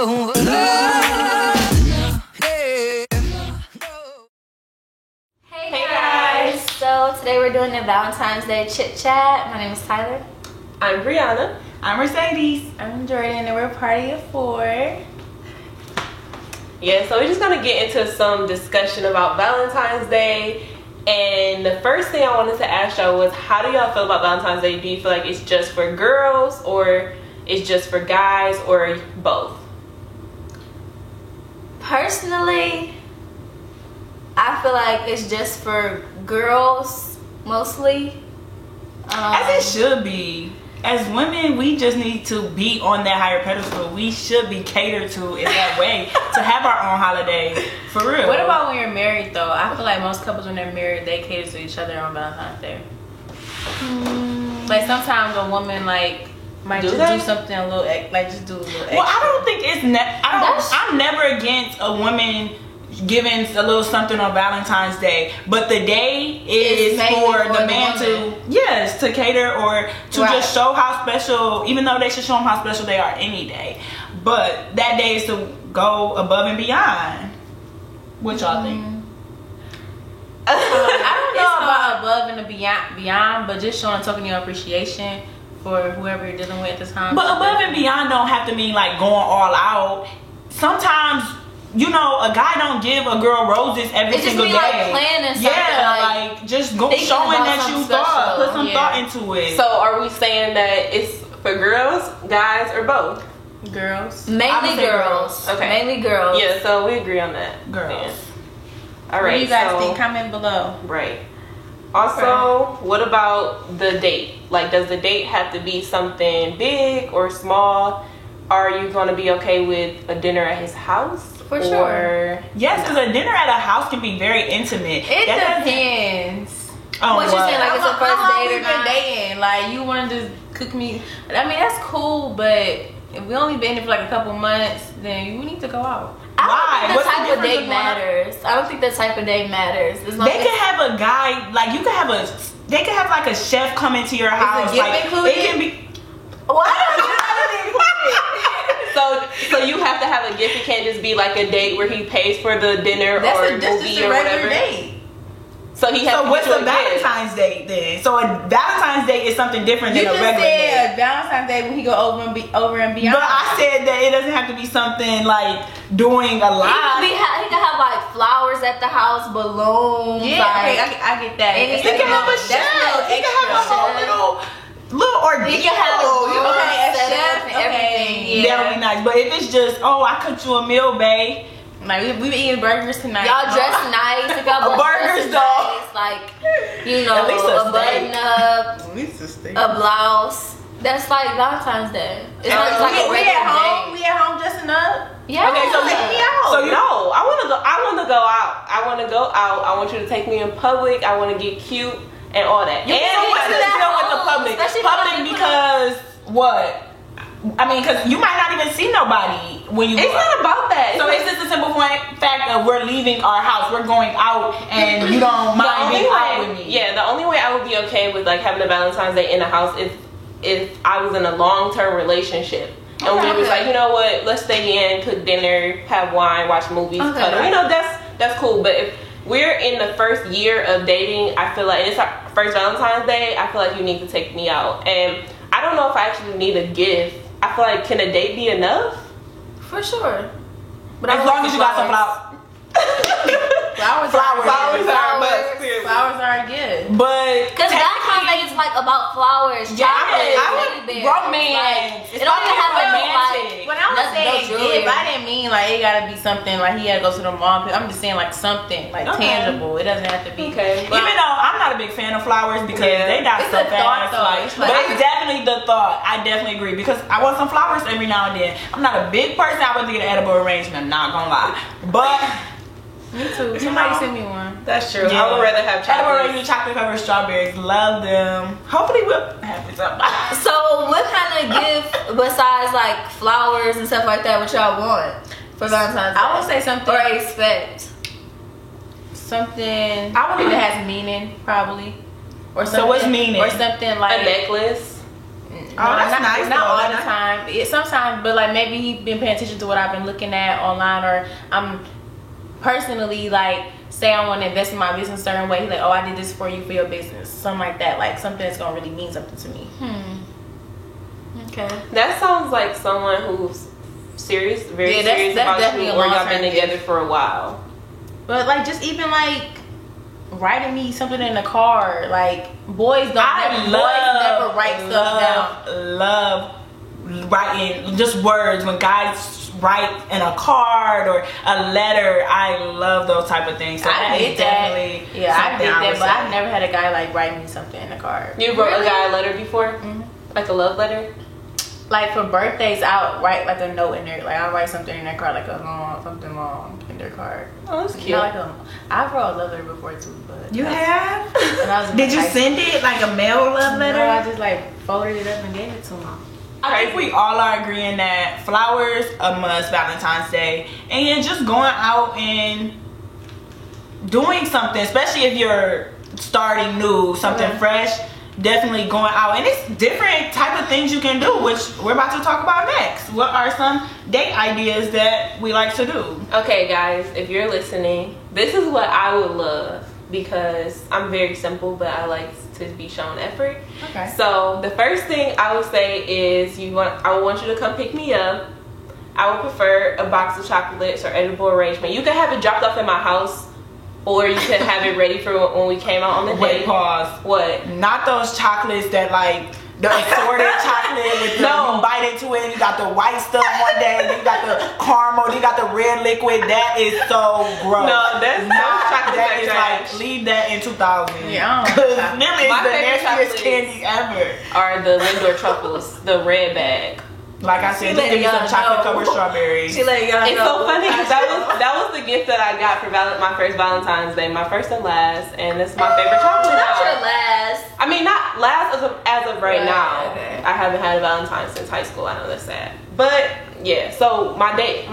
Hey guys! So today we're doing a Valentine's Day chit chat. My name is Tyler. I'm Brianna. I'm Mercedes. I'm Jordan, and we're a party of 4. Yeah, so we're just gonna get into some discussion about Valentine's Day. And the first thing I wanted to ask y'all was, how do y'all feel about Valentine's Day? Do you feel like it's just for girls, or it's just for guys, or both? Personally, I feel like it's just for girls mostly. As it should be. As women, we just need to be on that higher pedestal. We should be catered to in that way to have our own holiday. For real. What about when you're married though? I feel like most couples when they're married, they cater to each other on Valentine's Day. Like sometimes a woman like might do something a little just do a little extra. Well, I don't think it's I'm never against a woman giving a little something on Valentine's Day, but the day is for the man to cater or to just show how special, even though they should show them how special they are any day, but that day is to go above and beyond. What y'all think? I don't know about above and beyond, but just showing token your appreciation for whoever you're dealing with at the time. But above and beyond don't have to mean like going all out. Sometimes, you know, a guy don't give a girl roses every single day. Like planning something. Yeah, like just showing that you thought, put some thought into it. So are we saying that it's for girls, guys, or both? Girls. Mainly girls. Okay. Mainly girls. Yeah, so we agree on that. Girls. All right. What do you guys think? Comment below. Right. Also, what about the date? Like, does the date have to be something big or small? Are you going to be okay with a dinner at his house? For sure. Yes, because a dinner at a house can be very intimate. It depends. Oh, what you saying? Like it's a first date or not? Dating? Like you wanted to cook me? I mean, that's cool, but if we only been there for like a couple months, then we need to go out. I don't think the type of date matters. I don't think the type of date matters. They can have a guy, like you can have they can have like a chef come into your house. Like it can be. What? So you have to have a gift. It can't just be like a date where he pays for the dinner or movie or whatever. Date. So he has. So what's a Valentine's Date then? So a Valentine's Date is something different than a regular date. You just said Valentine's Day when he go over and beyond. But I said that it doesn't have to be something like doing a lot. He can have like flowers at the house, balloons. Yeah, like, okay, I get that. He can have a chef. He can have a whole little ordeal. He can have a chef and everything. That would be nice. But if it's just, I cooked you a meal, babe. Like we been eating burgers tonight. Y'all dress nice. If y'all burgers though. Nice, like you know, at least a button up, at least a blouse. That's like Valentine's Day. It's not like a regular day. We at home dressing up. Yeah. Okay, so take me out. So no, I want to go out. I want to go out. I want you to take me in public. I want to get cute and all that. And what's the deal with the public? Public because what? I mean, because you might not even see nobody when you. It's not about that. So it's just a simple fact that we're leaving our house, we're going out, and you don't mind being out with me. Yeah, the only way I would be okay with like having a Valentine's Day in the house if I was in a long-term relationship. And we was like, you know what, let's stay in, cook dinner, have wine, watch movies, cuddle. You know, that's cool. But if we're in the first year of dating, I feel like it's our first Valentine's Day, I feel like you need to take me out. And I don't know if I actually need a gift. I feel like, can a date be enough? For sure. But as long as you got some flowers. Flowers are good. But because Valentine's Day is like about flowers, chocolates, romance. It don't even have like when I was saying gift, I didn't mean like it gotta be something like he had to go to the mall. I'm just saying like something like tangible. It doesn't have to be. Okay. Even though I'm not a big fan of flowers because they die so fast. But it's definitely the thought. I definitely agree because I want some flowers every now and then. I'm not a big person. I would get an edible arrangement. I'm not gonna lie, but. Me too. Somebody send me one. That's true. Yeah. I would rather have chocolate covered strawberries. Love them. Hopefully we'll have it up. So what kind of gift besides like flowers and stuff like that would y'all want for Valentine's Day? I would say something or expect something that has meaning probably. Or something, so what's meaning? Or something like a necklace. that's nice. Not all the time. Sometimes, but like maybe he been paying attention to what I've been looking at online, or I'm personally like, say I want to invest in my business a certain way. He's like, oh, I did this for you for your business, something like that. Like something that's gonna really mean something to me. Okay. That sounds like someone who's serious, very serious about you, or y'all been together for a while. But like, just even like writing me something in the car, like boys never write stuff down. Love writing just words when guys write in a card or a letter. I love those type of things. So I did that. I did that, but I've never had a guy like write me something in a card. You wrote a guy a letter before, like a love letter. Like for birthdays, I'll write like a note in there. Like I'll write something in their card, like something long in their card. Oh, that's cute. You know, like I've wrote a love letter before too, but you have? Did you send it like a mail love letter? No, I just like folded it up and gave it to them. I think we all are agreeing that flowers a must Valentine's Day, and just going out and doing something, especially if you're starting new, something fresh. Definitely going out, and it's different type of things you can do, which we're about to talk about next. What are some date ideas that we like to do? Okay, guys, if you're listening, this is what I would love, because I'm very simple, but I like to be shown effort. Okay. So the first thing I would say is I would want you to come pick me up. I would prefer a box of chocolates or edible arrangement. You can have it dropped off at my house, or you can have it ready for when we came out on the date. Wait, pause. What? Not those chocolates that like the assorted chocolate with you bite into it and you got the white stuff one day, then you got the caramel, then you got the red liquid. That is so gross. No, that's not chocolate. That is like, leave that in 2000. Yeah, because them is my the nastiest candy ever. Are the Lindor truffles, the red bag. Like I said, just give me some chocolate covered strawberries. She let y'all It's know. so funny because that was the gift that I got for my first Valentine's Day, my first and last, and it's my favorite chocolate. Not your last. I mean, not last as of right now. Okay. I haven't had a Valentine since high school. I know that's sad, but yeah. So my date.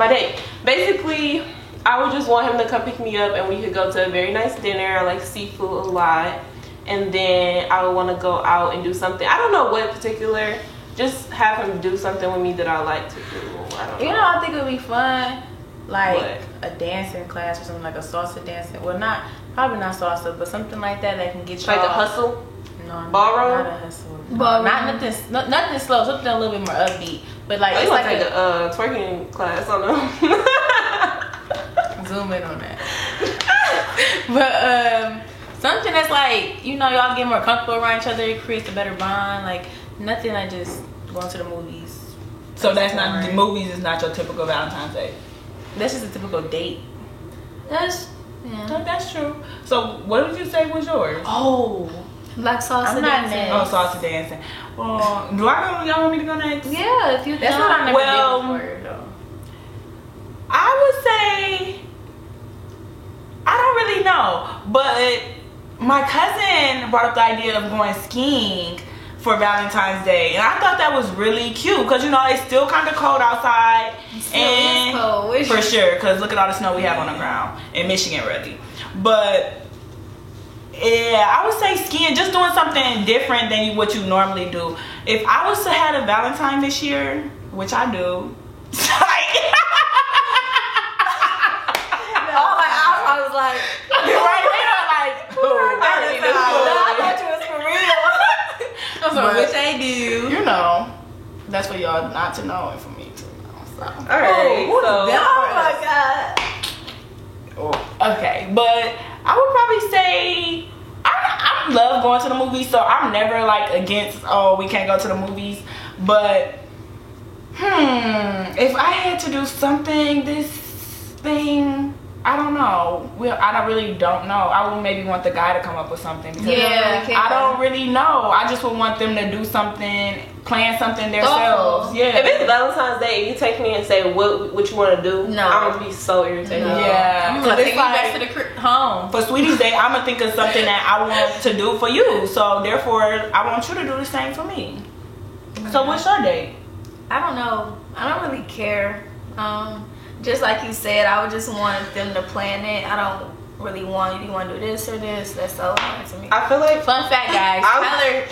Basically, I would just want him to come pick me up, and we could go to a very nice dinner. I like seafood a lot, and then I would want to go out and do something. I don't know what particular. Just have him do something with me that I like to do. I don't know. You know, I think it would be fun, like What? a dancing class or something, like a salsa dancing. Well, probably not salsa, but something like that that can get you Like a hustle. No, Ballroom? not a hustle. Ballroom. Not nothing slow. Something a little bit more upbeat. But like Oh, it's you like want to take a twerking class? I don't know. zoom in on that. But something that's like, you know, y'all get more comfortable around each other. It creates a better bond. Like nothing like just going to the movies. So that's not the movies. Is not your typical Valentine's Day. That's just a typical date. That's That's true. So what did you say was yours? Oh, black salsa I'm not dancing. next. Oh, salsa dancing. Well, y'all want me to go next? Yeah, if you that's don't. what I never Well, did before though. I would say I don't really know, but my cousin brought up the idea of going skiing for Valentine's Day, and I thought that was really cute because you know it's still kind of cold outside, and cold. for sure because look at all the snow we have on the ground in Michigan, really. But yeah, I would say skiing, just doing something different than what you normally do. If I was to have a Valentine this year, which I do, I was like, right there, like, I thought you was for real. But, which I do. you know, that's for y'all not to know and for me to know. So. All right. Oh my god. Okay, but I would probably say I love going to the movies, so I'm never like against we can't go to the movies. But if I had to do something I don't know. I really don't know. I would maybe want the guy to come up with something. Because I don't really know. I just would want them to do something, plan something themselves. Yeah. If it's Valentine's Day, you take me and say what you want to do. No. I'm gonna be so irritated. Yeah. I'm gonna take you back to the home. For Sweetie's Day, I'm gonna think of something that I want to do for you. So therefore, I want you to do the same for me. So what's your date? I don't know. I don't really care. Just like you said, I would just want them to plan it. I don't really want you want to do this or this. That's so hard to me. I feel like Fun fact, guys. Tyler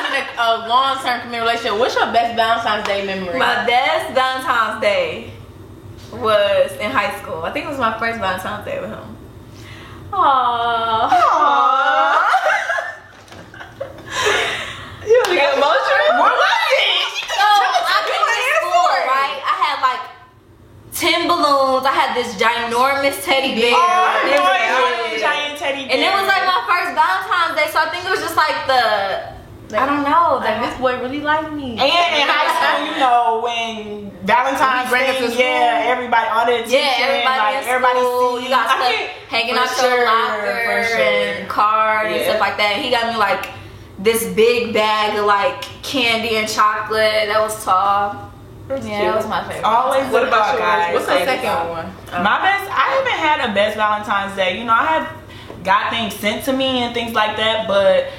was in a long-term committed relationship. What's your best Valentine's Day memory? My best Valentine's Day was in high school. I think it was my first Valentine's Day with him. Aww. You get emotional? What was it? So I came to school, right? I had like 10 balloons. I had this ginormous teddy bear. Giant teddy bear. And it was like my first Valentine's Day, so I think it was just like I don't know. Like, this boy really liked me. And in high school, you know, when Valentine's Day, everybody, all the attention, everybody see. You got stuff hanging out your locker and card and stuff like that. He got me like this big bag of like candy and chocolate that was tall. That was my favorite. Always. What about guys? What's the second one? My best. I haven't had a best Valentine's Day. You know, I have got things sent to me and things like that, but.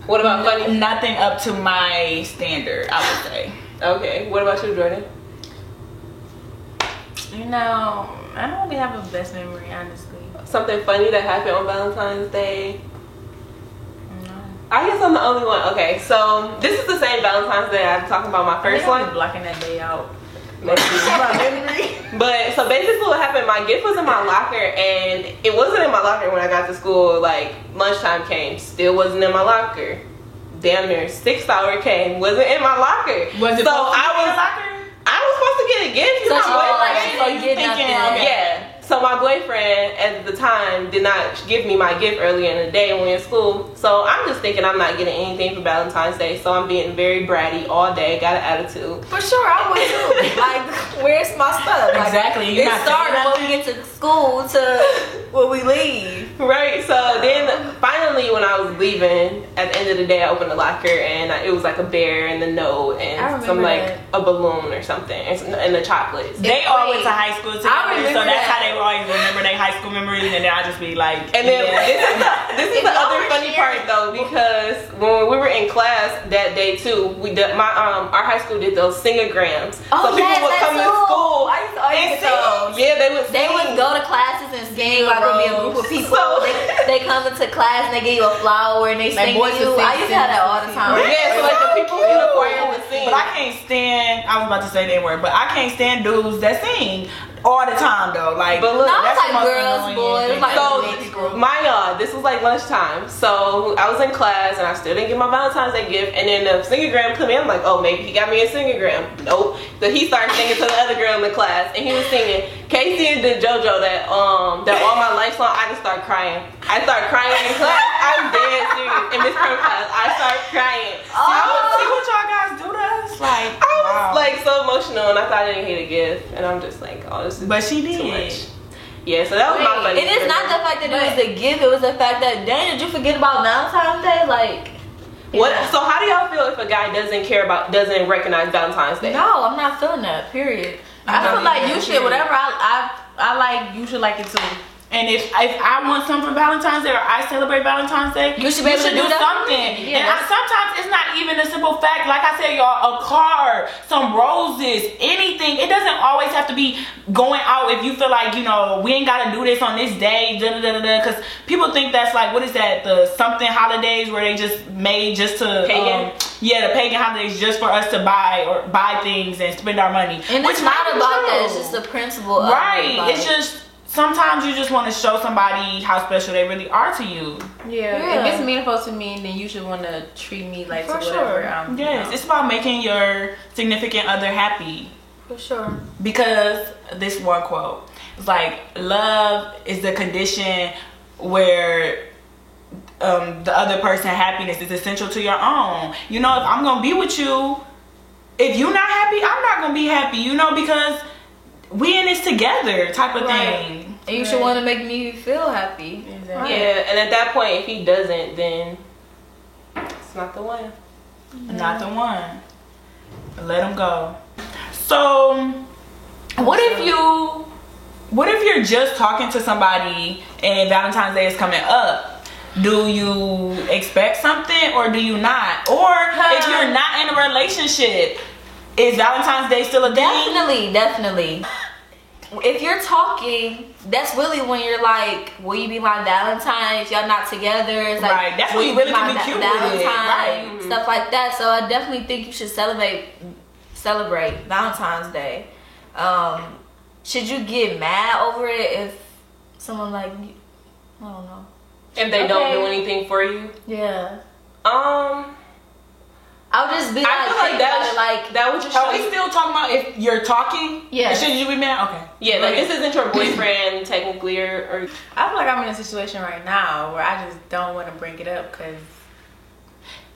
What about funny? Nothing up to my standard, I would say. Okay. What about you, Jordan? You know, I don't really have a best memory, honestly. Something funny that happened on Valentine's Day? No. I guess I'm the only one. Okay, so this is the same Valentine's Day I'm talking about my first one. Blocking that day out. But so basically what happened, my gift was in my locker, and it wasn't in my locker when I got to school. Like lunchtime came, still wasn't in my locker. Damn near 6th hour came, wasn't in my locker. Was it so I was supposed to get a gift. So my you get nothing. Yeah. So my boyfriend at the time did not give me my gift earlier in the day when we were in school. So I'm just thinking I'm not getting anything for Valentine's Day. So I'm being very bratty all day, got an attitude. For sure, I would too. Like, where's my stuff? Like, Exactly. It started when we get to school to when we leave. Right. So then finally when I was leaving, at the end of the day, I opened the locker and it was like a bear and the note and some like a balloon or something and the chocolates. They all went to high school together, so that's how they always remember their high school memories, and then I just be like. And then this is the other funny part though, because when we were in class that day too, we did our high school did those singograms. So people would come to school. I used to always get those. Yeah, they would. They would go to classes and sing. Like would be a group of people. They come into class and they give you a flower and they sing to you. I used to have that all the time. Yeah, so like the people in the choir would sing. But I can't stand. I was about to say that word, but I can't stand dudes that sing all the time though. Like, but look, that's like girls, boys. Like this was like lunchtime. So I was in class and I still didn't get my Valentine's Day gift. And then the singogram come in. I'm like, oh, maybe he got me a singogram. Nope. So he started singing to the other girl in the class, and he was singing Casey and the JoJo that All My Life song. I just started crying. I started crying in class. I'm dead serious. In Miss Prim class, I started crying. See what y'all guys do to us? Like, I was like so emotional, and I thought I didn't get a gift, and I'm just like, oh, this is but she did. too much. Yeah, so that was my funny. It is not the fact that it was the gift; it was the fact that, dang, did you forget about Valentine's Day? Like, what? So how do y'all feel if a guy doesn't recognize Valentine's Day? No, I'm not feeling that. Period. I feel like you should. Whatever I like, you should like it too. And if I want something for Valentine's Day or I celebrate Valentine's Day, you should be able to do something. Yeah, and sometimes it's not even a simple fact. Like I said, y'all, a card, some roses, anything. It doesn't always have to be going out if you feel like, you know, we ain't got to do this on this day, because people think that's like, what is that, the something holidays where they just made just to pagan. The pagan holidays just for us to buy things and spend our money. And it's not about that. It's just the principle of right. it. Like, it's just sometimes you just want to show somebody how special they really are to you. Yeah. If it's meaningful to me, then you should want to treat me like for to whatever. Sure. Yes, it's about making your significant other happy. For sure. Because this one quote, it's like, love is the condition where the other person's happiness is essential to your own. You know, if I'm gonna be with you, if you're not happy, I'm not gonna be happy. You know, because we in this together type of thing. And you should want to make me feel happy. Exactly. Yeah, and at that point, if he doesn't, then it's not the one. Not the one. Let him go. So, what if you're just talking to somebody and Valentine's Day is coming up? Do you expect something or do you not? Or if you're not in a relationship, is Valentine's Day still a thing? Definitely. if you're talking, that's really when you're like, will you be my Valentine if y'all not together? It's like, right. That's when you really can be cute Valentine, with it. Right. stuff like that. So I definitely think you should celebrate Valentine's Day. Should you get mad over it if someone like, I don't know, if they don't do anything for you? Yeah. I'll just be I feel like that would just show Are we still talking about if you're talking? Yeah. Should you be mad? Okay. Yeah, like this isn't your boyfriend technically, or I feel like I'm in a situation right now where I just don't want to bring it up because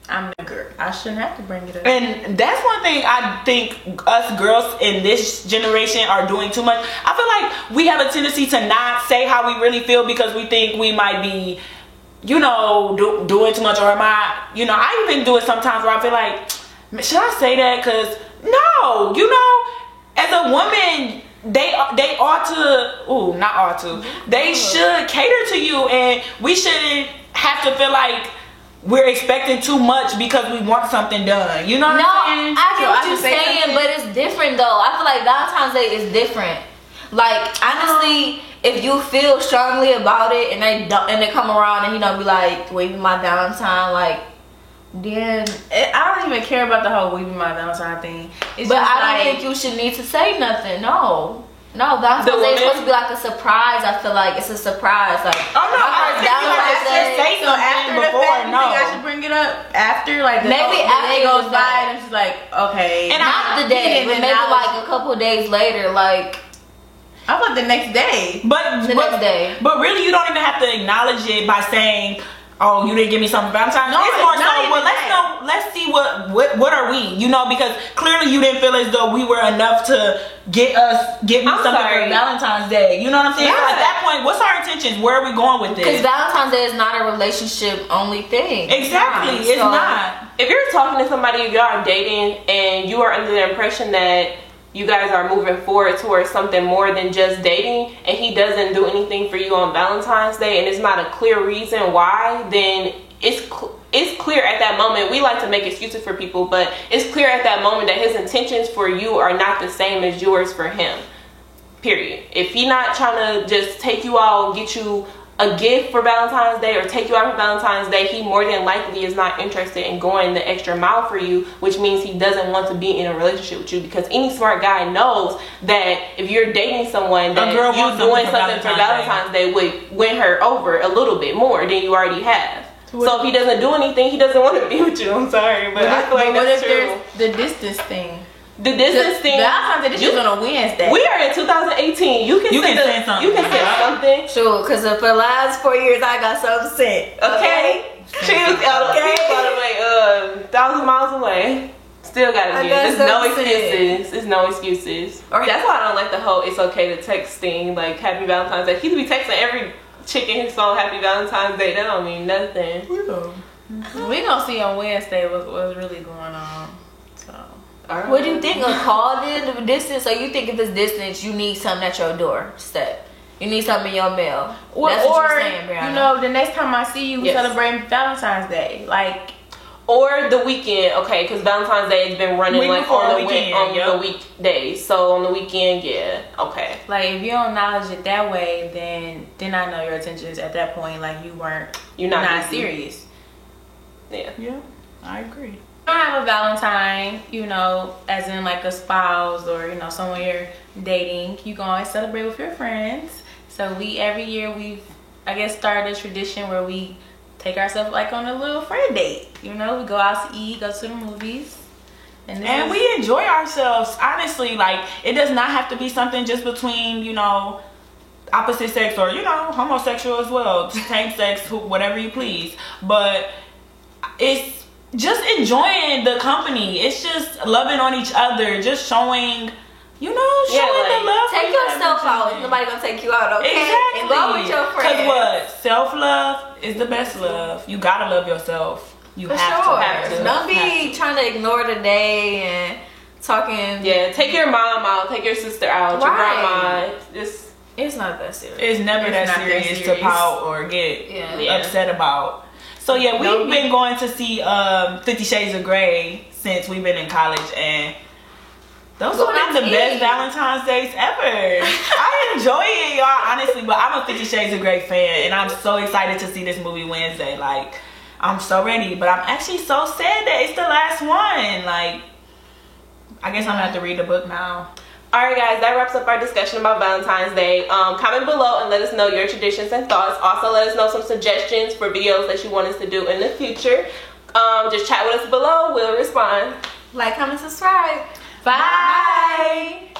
I'm the girl. I shouldn't have to bring it up. And that's one thing I think us girls in this generation are doing too much. I feel like we have a tendency to not say how we really feel because we think we might be, you know, doing too much, or am I, you know, I even do it sometimes where I feel like, should I say that? Because no, you know, as a woman, they ought to, not ought to, they should cater to you, and we shouldn't have to feel like we're expecting too much because we want something done. You know what I'm saying? I get what you're saying, but it's different though. I feel like Valentine's Day is different. Like, honestly, if you feel strongly about it and they come around and, you know, be like, will you be my Valentine, like, then I don't even care about the whole "we be my Valentine" thing. But I don't think you should need to say nothing. No, Valentine's Day is supposed to be like a surprise. I feel like it's a surprise. Like, oh no, I think say so after before. The fact, you think I should bring it up after, like, maybe after the day goes by, and she's like, okay, and not the day, but maybe like a couple days later, like. I thought the next day. But next day. But really, you don't even have to acknowledge it by saying, "Oh, you didn't give me something Valentine's." No, it's more so. Well, let's know. Let's see what are we? You know, because clearly you didn't feel as though we were enough to get me something for Valentine's Day. You know what I'm saying? Yeah. So at that point, what's our intentions? Where are we going with this? Because Valentine's Day is not a relationship only thing. Exactly, it's not. If you're talking to somebody, if y'all are dating, and you are under the impression that you guys are moving forward towards something more than just dating, and he doesn't do anything for you on Valentine's Day, and it's not a clear reason why, then it's clear at that moment. We like to make excuses for people, but it's clear at that moment that his intentions for you are not the same as yours for him. Period. If he not trying to just take you out, get you a gift for Valentine's Day, or take you out for Valentine's Day, he more than likely is not interested in going the extra mile for you, which means he doesn't want to be in a relationship with you, because any smart guy knows that if you're dating someone, that you doing something for Valentine's Day would win her over a little bit more than you already have. So if he doesn't do anything, he doesn't want to be with you. I'm sorry, but I feel like that's true. The distance thing. The distance thing. Valentine's Day is on a Wednesday. We are in 2018. You can say something. You can say something. Sure, because for the last 4 years, I got something sent. Okay. She was by the way, 1,000 miles away. Still gotta be. There's no excuses. There's no excuses. That's why I don't like the whole "it's okay to text" thing. Like Happy Valentine's Day. He could be texting every chick in his phone Happy Valentine's Day. That don't mean nothing. We gonna see on Wednesday what's really going on. So. What do you think? A call then? The distance? So you think if it's distance, you need something at your doorstep? You need something in your mail? Well, that's what you're saying, Brianna. You know, the next time I see you, we celebrate Valentine's Day, like, or the weekend. Okay, because Valentine's Day has been running like on the weekdays. So on the weekend, okay. Like if you don't acknowledge it that way, then I know your intentions at that point. Like you're not serious. Yeah, I agree. You don't have a Valentine, you know, as in like a spouse or, you know, someone you're dating. You can always celebrate with your friends. So every year we've, I guess, started a tradition where we take ourselves like on a little friend date. You know, we go out to eat, go to the movies. And we enjoy ourselves. Honestly, like, it does not have to be something just between, you know, opposite sex or, you know, homosexual as well. Same sex, whatever you please. But it's just enjoying the company. It's just loving on each other. Just showing, you know, the love. Take yourself out. Nobody gonna take you out, okay? Exactly. And go with your friends. Because what? Self-love is the best love. You gotta love yourself. You have to. Don't be trying to ignore the day and talking. Yeah, take your mom out. Take your sister out. Your grandma. It's not that serious. It's never that serious to pout or get upset about. So yeah, we've been going to see 50 Shades of Grey since we've been in college, and Those were not the best Valentine's days ever. I enjoy it, y'all, honestly, but I'm a 50 Shades of Grey fan, and I'm so excited to see this movie Wednesday. Like, I'm so ready, but I'm actually so sad that it's the last one. Like, I guess I'm gonna have to read the book now. Alright guys, that wraps up our discussion about Valentine's Day. Comment below and let us know your traditions and thoughts. Also let us know some suggestions for videos that you want us to do in the future. Just chat with us below, we'll respond. Like, comment, subscribe. Bye.